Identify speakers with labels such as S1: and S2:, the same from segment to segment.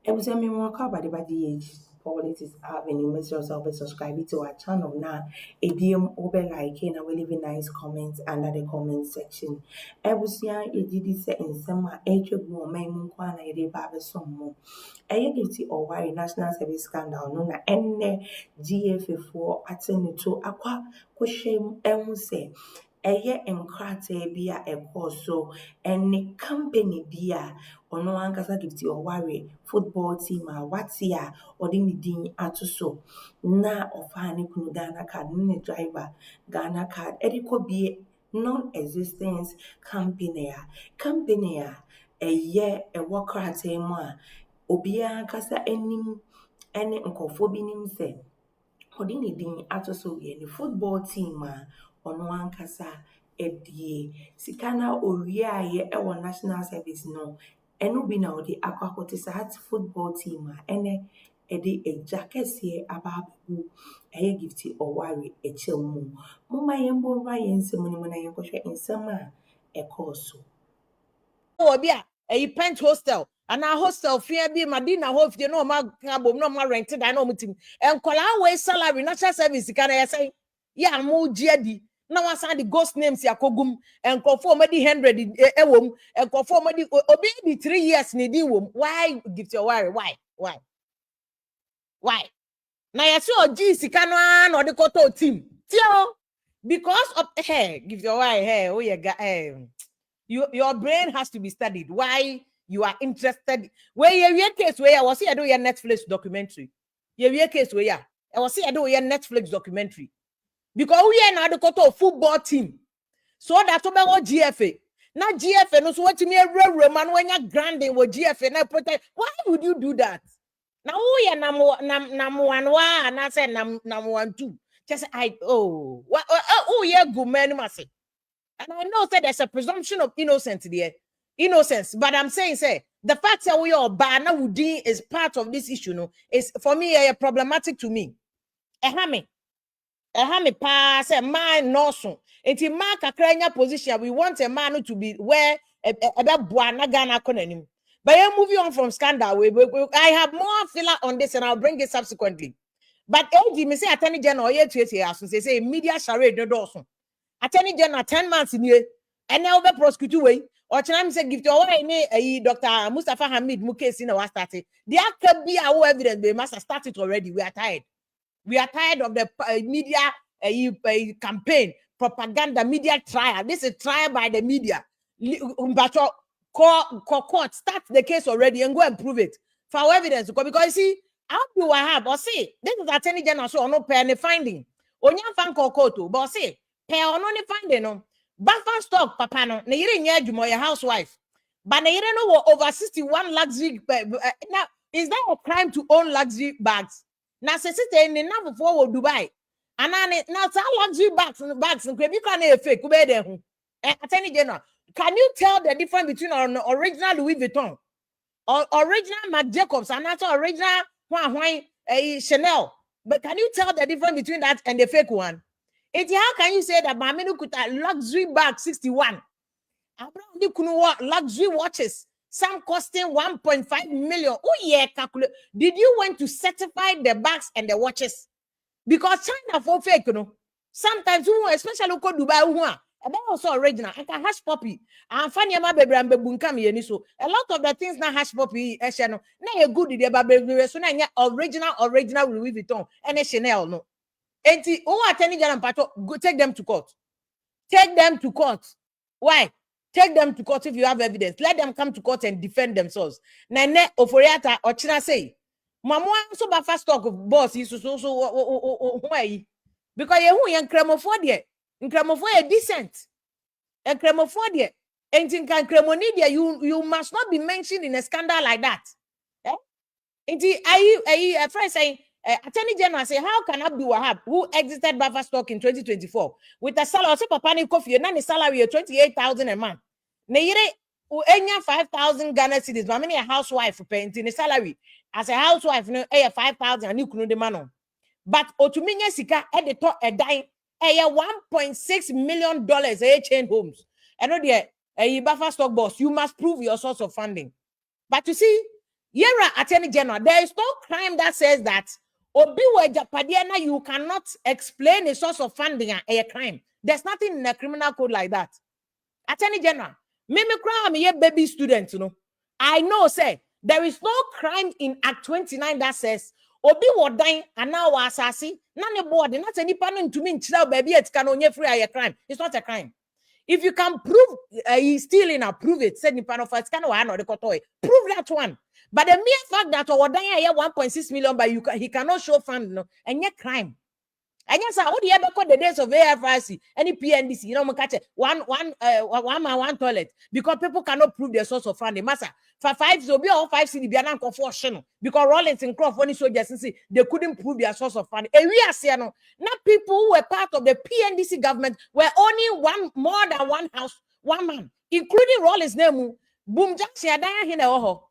S1: It was a memoir by the age politics avenue. Make sure to subscribe to our channel now. A DM over like and I will leave a nice comments under the comment section. I was young, it did say in summer, age of woman, Munkwana, a barber some more. A Gifty Oware national service scandal, no, and GFA4 attending to Aqua, Quasham, and say. Ɛyɛ nkrataa bi a ɛkɔɔ so ɛne company bi a ɔno ankasa Gifty Oware football team a wate a ɔde ne din ato so na ɔfaa ne kunu Ghana card ne driver Ghana card ɛde kɔbue non-existence company a ɛwɔ krataa mu a obiara ankasa anim ɛne nkurɔfoɔ bi nim sɛ ɔde ne din ato so yɛ ne football team a ɔno ankasa ɛdie sika na owiaeɛ ɛwɔ national service no ɛno bi na ɔde akɔte saa football team a ɛnɛ ɛde agya kɛseɛ aba abɛgu ɛyɛ Gifty Oware ɛkyɛw mu momma yɛmbɔ nwura yɛn nsɛm no mu na yɛnkɔhwɛ nsɛm a ɛkɔɔ so.
S2: Obi a pent hostel and our hostel fear be Madina hof you know my cabo no more rented I know team and call our salary national service can I say yeah mo jedi now I saw the ghost names ya kogum and conform the 100 ewom and conform the obi the 3 years ni di wom why Gifty Oware why now you see G sika no the koto team tio because of Gifty Oware oh yeah your brain has to be studied. Why you are interested? Where your case where I was here do your Netflix documentary. Your case where I was here do your Netflix documentary. Because we are now the koto football team. So that's about GFA. Now GFA no so what me a real man when you're grinding with GFA now protect. Why would you do that? Now we are number one and I said number 1 2. Just yeah good man must say. And I know that there's a presumption of innocence there. Innocence. But I'm saying, the fact that we are Bana Wudi is part of this issue, no, is for me problematic to me. Ehame pass a man no so. It's in mark a crania position. We want a man to be where about Buana Ghana Konanim. But I'm moving on from scandal. I have more filler on this and I'll bring it subsequently. But AG, me say Attorney General, say media charade no dorsum. Attorney General 10 months in here, and now the prosecutor way, or Chinam say Gifty Oware, Dr. Mustafa Hamid Mukes in our started. There can be our evidence, they must have started already. We are tired. We are tired of the media campaign, propaganda, media trial. This is trial by the media. But court start the case already and go and prove it for our evidence. Because you see, how do I have or say this is Attorney General so no pay any finding. Onya fan court, but say. Pay on only finding no. Buffer stock, papa no. Ne yire nye adwuma your housewife. But ne yire no over 61 luxury. Now, is that a crime to own luxury bags? Now, se site ne na before Dubai. And now luxury bags. You can't fake. Attorney General, can you tell the difference between an original Louis Vuitton, or original Marc Jacobs, and not original Chanel? But can you tell the difference between that and the fake one? How can you say that Mamenu could have luxury bag 61? Luxury watches, some costing 1.5 million. Oh, yeah, calculate. Did you want to certify the bags and the watches? Because China for fake, you know. Sometimes, especially Dubai, also original. I can hash poppy. And funny, my baby, and baby, so a lot of the things now hash poppy, now you're good, so now original Louis Vuitton and Chanel, no. And Attorney General take them to court. Take them to court. Why? Take them to court if you have evidence. Let them come to court and defend themselves. Nene Oforiata or China say, Mama so buffer stock of boss is so why? Because you young cremophobia. In cremophobia decent. And cremophobia. And in cremonidia, you must not be mentioned in a scandal like that. Eh? And friend saying Attorney General say, how can Abdul Wahab, who exited buffer stock in 2024, with a salary of Papani Kofi, and salary of 28,000 a month? Neyere enya 5,000 Ghana cedis, but many a housewife paying salary as a housewife, no 5,000 and you couldn't demand. But Otuminya Sika at the top a dime, $1.6 million a chain homes. And no dear, a buffer stock boss, you must prove your source of funding. But you see, Yera Attorney General, there is no crime that says that Obi Japadiana, you cannot explain a source of funding a crime. There's nothing in the criminal code like that. Attorney General, me cry, I'm a baby student, you know. I know, say, there is no crime in Act 29 that says Obi was dying and now was assassin. None board, not any panel to me, baby, it can only free a crime. It's not a crime. If you can prove he's stealing, prove it. Said in panel it's kind of one or the kotoy. Prove that one. But the mere fact that our dying here 1.6 million, but he cannot show fund, no, and yet crime. And yes, how do you ever call the days of AFRC, any PNDC, you know, catch one man, one toilet, because people cannot prove their source of funding. Massa, for 5, so be all 5 city, be an unconfortunate, because Rollins and Croft, when soldiers, they couldn't prove their source of funding. And we are saying, no, not people who were part of the PNDC government were only more than one house, one man, including Rollins' name, Boom Jackson, Adaya Hine Oho.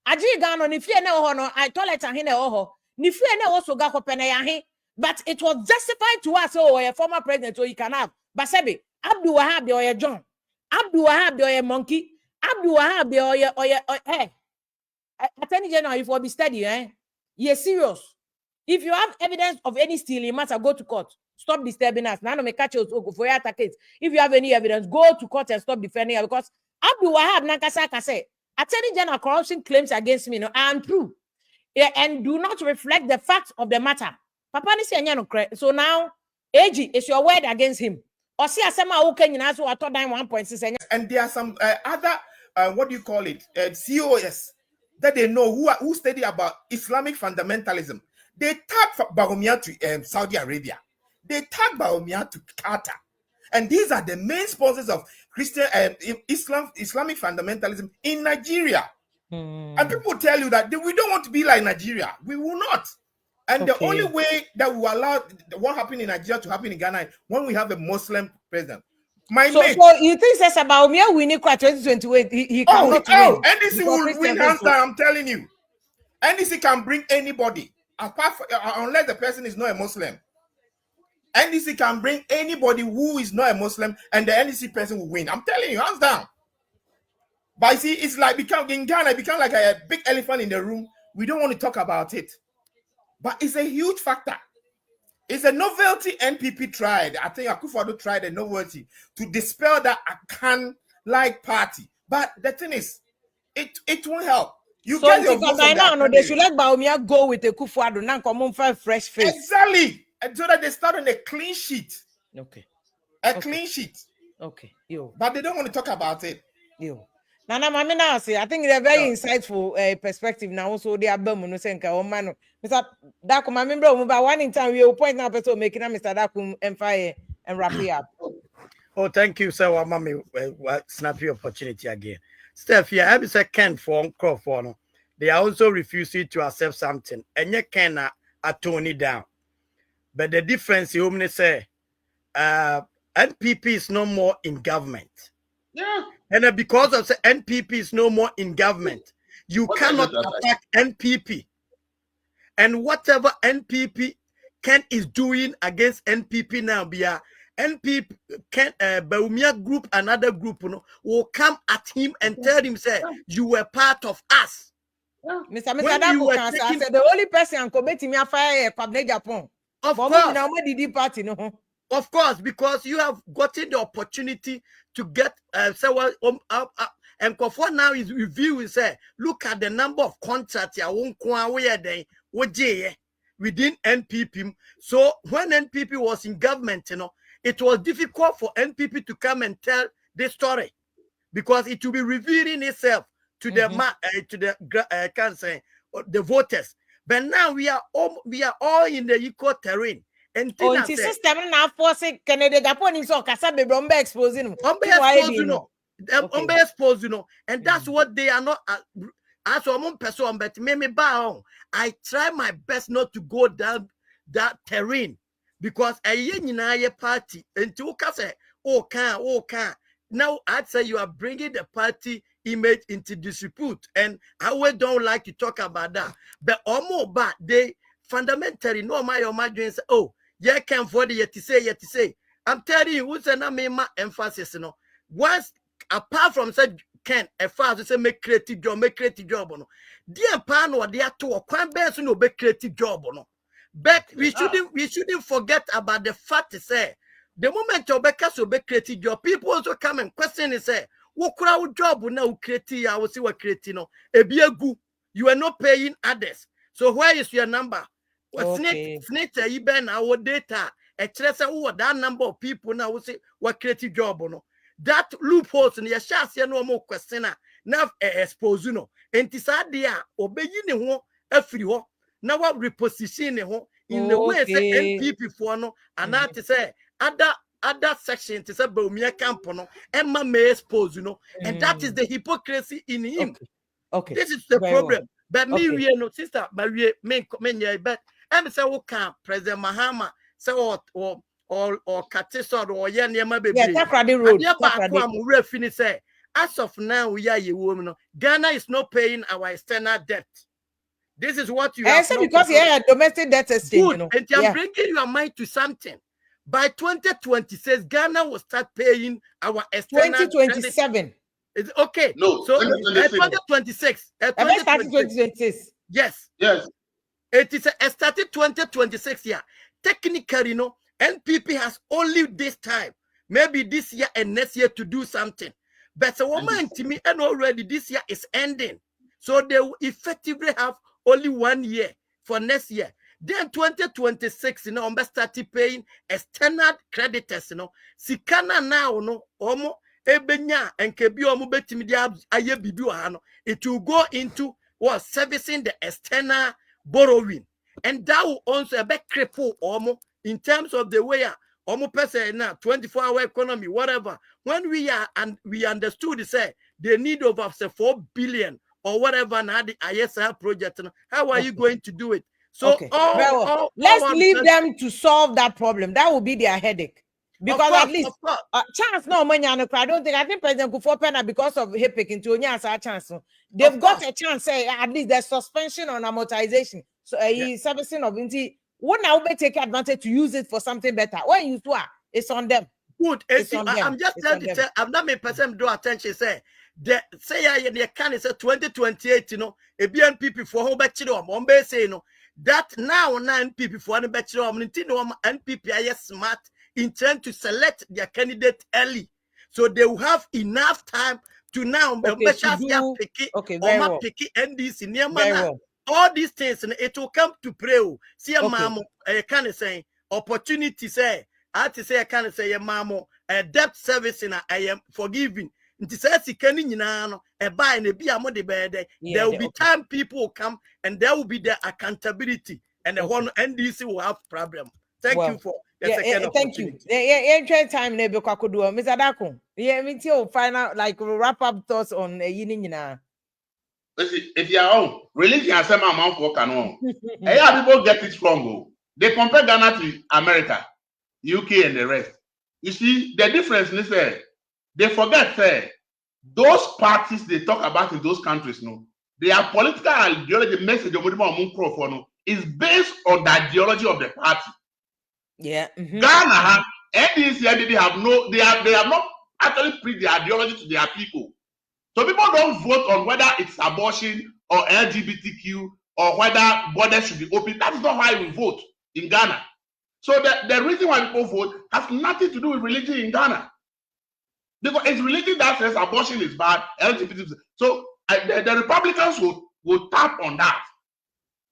S2: Aji Gano, if you know, no, I toilet and Hine Oho, Nifie also got up and but it was justified to us, oh, a former president, so you can have. But Sebi, Abdu Wahab, or a John. Abdu Wahab, or a monkey. Abdu Wahab, or hey. Attorney General, if you be steady, you're serious. If you have evidence of any stealing, you must go to court. Stop disturbing us. Now, catch us for your attack. If you have any evidence, go to court and stop defending us. Because Abdu Wahab, Nakasaka say, Attorney General corruption claims against me, no, are untrue. And do not reflect the facts of the matter. Papa so now, AG is your word against him. Or see, as someone who can also 1.6.
S3: And there are some other, what do you call it, COS, that they know who study about Islamic fundamentalism. They tag Bawumia to Saudi Arabia. They tag Bawumia to Qatar. And these are the main sponsors of Christian Islamic fundamentalism in Nigeria. And people tell you that we don't want to be like Nigeria. We will not. And the only way that we allow what happened in Nigeria to happen in Ghana is when we have a Muslim president. So
S2: you think says about me winning 2028? He cannot win.
S3: NDC will win hands down. I'm telling you, NDC can bring anybody, apart from, unless the person is not a Muslim. NDC can bring anybody who is not a Muslim, and the NDC person will win. I'm telling you, hands down. But you see, it's like in Ghana, it become like a big elephant in the room. We don't want to talk about it. But it's a huge factor. It's a novelty NPP tried. I think Akuffo tried a novelty to dispel that Akan-like party. But the thing is, it won't help. You
S2: so get your vote by now, no, they should let Bawumia go with the Akuffo now come on for fresh face.
S3: Exactly. And so that they start on a clean sheet.
S2: Okay.
S3: Clean sheet.
S2: Okay. Yo.
S3: But they don't want to talk about it.
S2: Yo. Nana Mami now say I think they're very insightful perspective now. Also, they are no senka or man. Mr. Dakum, I remember about one in time we will point now person making a Mr. Dakum and fire and wrap it up.
S4: Oh, thank you, sir. Mami, snappy opportunity again. Steph, yeah, I say Ken for Crawford. They are also refusing to accept something, and you can tone it down. But the difference, you only say, NPP is no more in government.
S3: Yeah.
S4: And because of the NPP is no more in government, you cannot attack NPP. And whatever NPP is doing against NPP now, NPP Bawumia group, another group, will come at him and tell him, say, you were part of us.
S2: Mr. Dako I said the only person committing me a fire Japan.
S4: Of course. Of course, because you have gotten the opportunity to get and Akuffo now is reviewing, say, look at the number of contracts within NPP. So when NPP was in government, it was difficult for NPP to come and tell this story because it will be revealing itself to the voters. But now we are all in the equal terrain. And
S2: system now forcing Canada Japan is all Kasabe Bomba exposing.
S4: And that's what they are not. As a person, but me bow. I try my best not to go down that terrain because a party until say, can. Now I'd say you are bringing the party image into disrepute, and I don't like to talk about that. But they fundamentally no my doing say, oh. Yeah, can for the yet to say. I'm telling you, who's an emphasis, once apart from said can a father say make creative job no. Dear pan or dear to a quite best no be creative job no. But we shouldn't forget about the fact to say the moment you be creative job, people also come and question and say, what crowd job now creative? I will see what creative no. You are not paying others. So where is your number?
S2: Okay.
S4: Snitch even our data. A trace that number of people now will say what creative job no. That loopholes in your chance no more question now expose no. And this idea obey you every ho. Now what reposition in the way say NPP for no and now to say other section to say Bawumia camp no Emma may expose and that is the hypocrisy in him.
S2: Okay.
S4: This is the problem.
S2: Well.
S4: But me we no sister but we men but I'm say who can President Mahama say or Katisod or Yanyama baby.
S2: Yeah, Takrady Road.
S4: Say as of now we are you woman. Ghana is not paying our external debt. This is what you have.
S2: Because domestic debt exchange.
S4: And I'm bringing your mind to something. By 2026, Ghana will start paying our external
S2: 2027.
S4: It's okay.
S3: No,
S4: so 2026.
S2: 2026.
S3: Yes.
S4: It is a started 2026 year. Technically, NPP has only this time, maybe this year and next year to do something. But the woman to me, and already this year is ending. So they will effectively have only 1 year for next year. Then 2026, I'm starting paying external creditors, Sikana now, ebenya and kebi omo betimi dia aye bibi wa it will go into what servicing the external borrowing, and that will also be cripple omo in terms of the way omo person now 24-hour economy whatever. When we are and we understood say the need of 4 billion or whatever now the ISR project, how are you going to do it? So
S2: let's leave them to solve that problem. That will be their headache. Because at least chance no money. I think President Akuffo Pena, because of hip picking to a chance. They've got a chance. Say at least there's suspension on amortization. So servicing of inti. What now be take advantage to use it for something better? When you do it's on them.
S4: Good. I'm just telling you. I'm not making person draw attention. Say the can say 2028. A BNP for home back to say that now NPP for one back to NPP is smart in trying to select their candidate early, so they will have enough time to now picky NDC all these things, and it will come to pray. See a mamo, I can say opportunity say I to say I can say a mamo a debt service in I am forgiving. It says a buy and a be a money bed. There will be time people will come and there will be the accountability, and the one NDC will have problem. Thank you for
S2: thank you. Time Mr. Dako. Me too. Final wrap up thoughts on
S3: if you are on religion and some amount for canon, people get it wrong. They compare Ghana to America, UK, and the rest. You see, the difference is they forget those parties they talk about in those countries, their political ideology message is based on the ideology of the party.
S2: Yeah.
S3: Ghana, NDC, they have not actually preached the ideology to their people. So people don't vote on whether it's abortion or LGBTQ or whether borders should be open. That is not why we vote in Ghana. So the reason why people vote has nothing to do with religion in Ghana. Because it's religion that says abortion is bad, LGBT. So the Republicans will tap on that.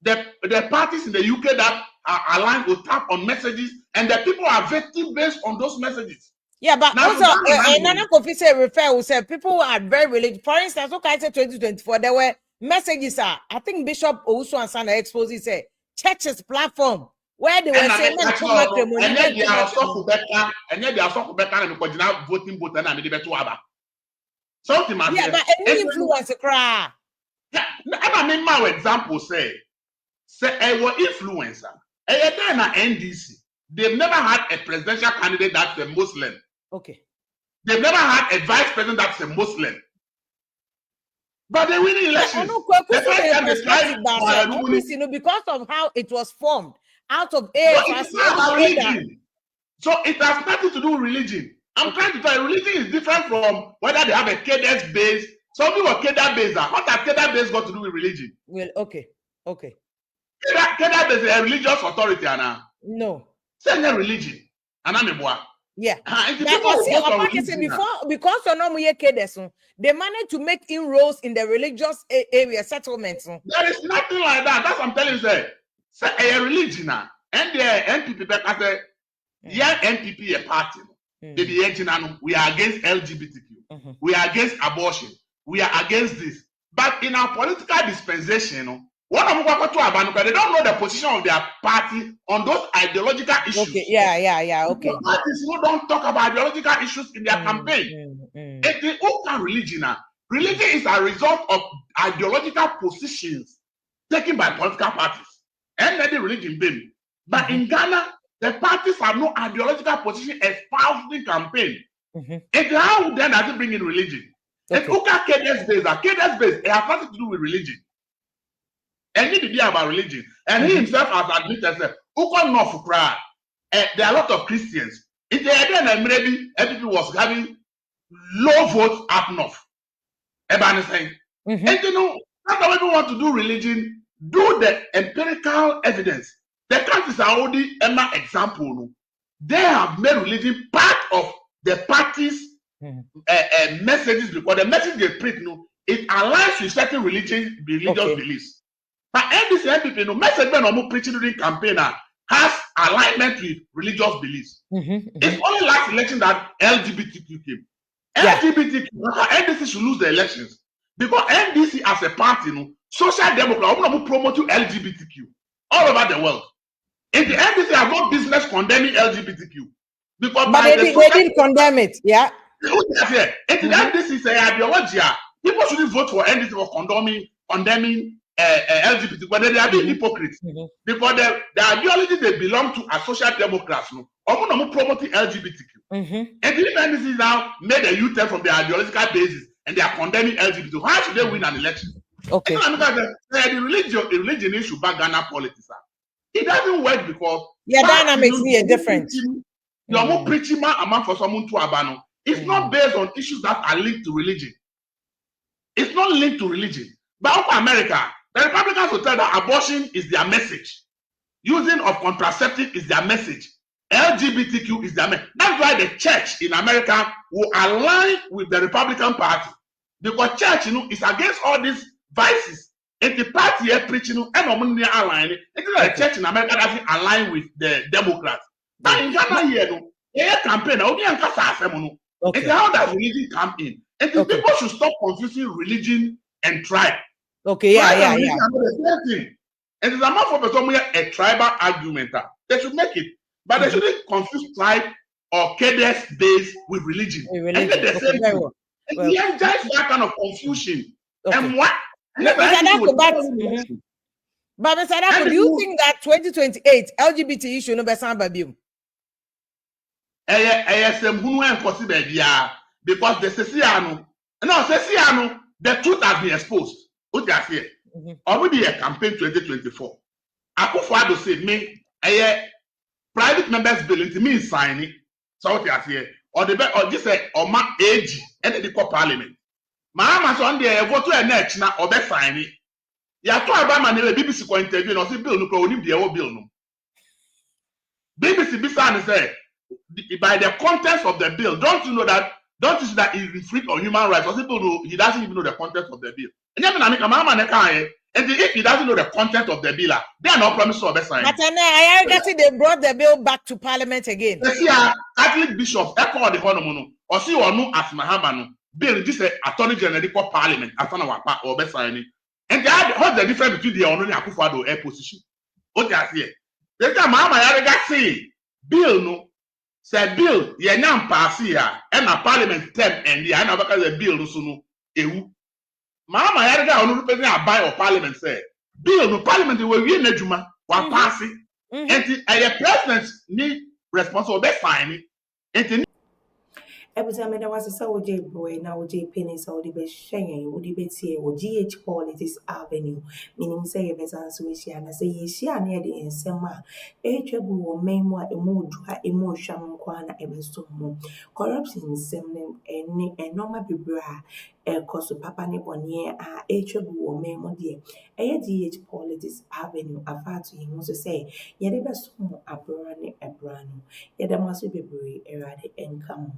S3: The parties in the UK that are aligned will tap on messages, and the people are voting based on those messages.
S2: Yeah, but now, also, Nana Kofi said people are very religious. For instance, okay, I said 2024, there were messages. I think Bishop Owusu and Sana exposed say churches platform where they were saying
S3: and then they are so better, and then they are so better, and because now voting both and they better have something.
S2: Yeah, but any influence cry.
S3: Yeah, I mean, my example say a influencer, then NDC. They've never had a presidential candidate that's a Muslim.
S2: Okay.
S3: They've never had a vice president that's a Muslim. But they win elections.
S2: Because of how it was formed out of
S3: religion. So it has nothing to do with religion. I'm trying to tell you, religion is different from whether they have a cadence base So we were Keda based. What has Keda based got to do with religion?
S2: Well, okay.
S3: Keda based is a religious authority, Anna.
S2: No.
S3: Say no religion. Anna boy.
S2: Yeah.
S3: If you
S2: But
S3: people
S2: see,
S3: vote on
S2: Opake say
S3: religion,
S2: before, because of no they managed to make inroads in the religious area settlements.
S3: there is nothing like that. That's what I'm telling you. Say a religion, and the NPP back at the yeah NPP a party. We are against LGBTQ. We are against abortion. We are against this. But in our political dispensation, what I'm going to about they don't know the position of their party on those ideological issues.
S2: Okay, yeah. Okay.
S3: The parties who don't talk about ideological issues in their campaign. It's the open religion. Religion is a result of ideological positions taken by political parties. And let the religion be. But in Ghana, the parties have no ideological position espousing campaign. And how then does it bring in religion? Okay. It's KDS based. It has nothing to do with religion. And need to be about religion. And he himself has admitted that there are a lot of Christians. If they had maybe everything was having low votes up north. Everybody saying, and you know, that's why we want to do religion, do the empirical evidence. The countries are already an example. They have made religion part of the party's messages because the message they preach, it aligns with certain religious beliefs. But NDC MPP, no message when I'm preaching during campaign has alignment with religious beliefs. It's only last election that LGBTQ came. LGBTQ, NDC should lose the elections because NDC as a party, social democrat, we promote LGBTQ all over the world. In the NDC have no business condemning LGBTQ because
S2: but they didn't condemn it, yeah.
S3: If the NDC is an ideology, people shouldn't vote for NDC for condemning LGBT, but they are being hypocrites because the ideology they belong to are social democrats, promoting LGBTQ. And the NDC now made a U-turn from their ideological basis and they are condemning LGBT. How should they win an election?
S2: Okay.
S3: The religion issue back Ghana politics. It doesn't work because
S2: dynamics are different.
S3: You're more preaching man for someone to abandon. It's not based on issues that are linked to religion. It's not linked to religion. But in America, the Republicans will tell that abortion is their message. Using of contraceptive is their message. LGBTQ is their message. That's why the church in America will align with the Republican Party. Because church, is against all these vices. If the party is preaching, and aligning, it is like the church in America doesn't align with the Democrats. But in Ghana here, campaign, it's how does religion come in? And people should stop confusing religion and tribe.
S2: Okay, yeah.
S3: The same thing. And it's a matter for a tribal argument. They should make it, but they shouldn't confuse tribe or KDS based with religion. And get the same thing. And he enjoys that kind of confusion. And what?
S2: But Mr. Addo, do you think that 2028 LGBT issue no be sound baby?
S3: Because the truth has been exposed. What they are saying already a campaign 2024. Akuffo said me a private members bill into me signing. So what they are saying or the or this or my age and the parliament. Mahama so on the vote to a next now or be signing. Ya to Obama na BBC ko interview no say bill no ko onim the bill no. BBC bisa say by the contents of the bill, don't you know that it reflects on human rights? Or people know he doesn't even know the contents of the bill. And if he doesn't know the content of the bill, they are not promised to be signed.
S2: But I guess they brought the bill back to Parliament again.
S3: See, Catholic bishops echo the honomono or see or no as Mahama bill this Attorney General Parliament as or be signing. And what's the difference between the only Akuffo air position? What they are saying? The time Mahama Yarega say bill no. Say bill, ye nyam pass here, and a parliament term and the another the bill no sunu ewu. Mahama Yarega onu represent a buy or parliament say bill no parliament we wie na wa pass it. And the president need responsible be fine it.
S1: Ebusameda was a Saudi boy, now J Penny Saudi be sharing, would you be here or GH Politics Avenue, meaning say a besan Suisian, say ye share near the insema, a treble or memoir, a mood, emotion, quana, ebesumu, corruption, semblem, and normal bibra, a cost papa nipon a treble or memo dear, a GH Politics Avenue, a far to him to say, yet ever so a brand, yet there must be brave, erratic, and come.